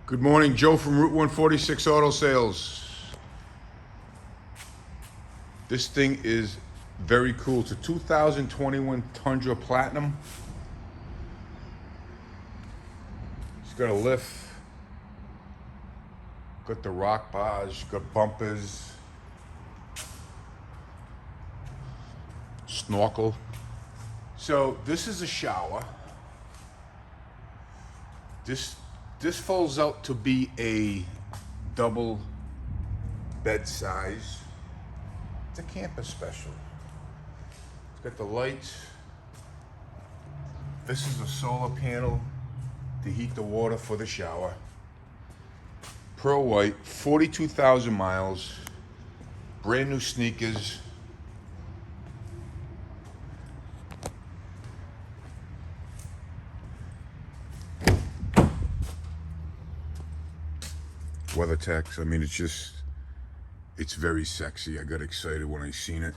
Good morning, Joe from Route 146 Auto Sales. This thing is very cool. It's a 2021 Tundra Platinum. It's got a lift, got the rock bars, got bumpers, snorkel. So this is a shower. This folds out to be a double bed size. It's a camper special. It's got the lights. This is a solar panel to heat the water for the shower. Pearl white, 42,000 miles, brand new sneakers. WeatherTech. I mean, it's very sexy. I got excited when I seen it.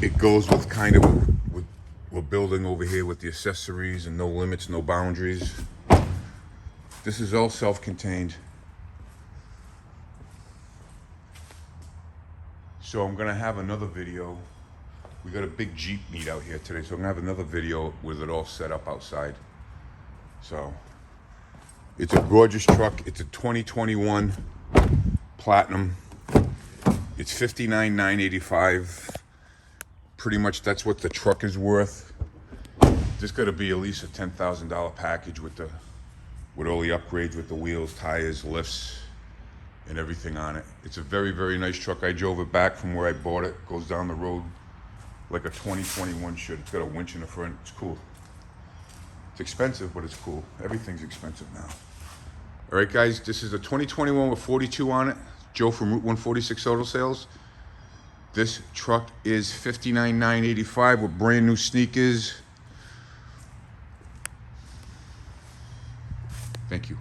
It goes with kind of what we're building over here with the accessories and no limits, no boundaries. This is all self-contained. So I'm gonna have another video. We got a big Jeep meet out here today, so I'm gonna have another video with it all set up outside. So it's a gorgeous truck. It's a 2021 Platinum. It's $59,985. Pretty much that's what the truck is worth. This got to be at least a $10,000 package with all the upgrades, with the wheels, tires, lifts, and everything on it. It's a very, very nice truck. I drove it back from where I bought it. Goes down the road like a 2021 should. It's got a winch in the front. It's cool. It's expensive, but it's cool. Everything's expensive now. All right, guys, this is a 2021 with 42 on it. Joe from Route 146 Auto Sales. This truck is $59,985 with brand new sneakers. Thank you.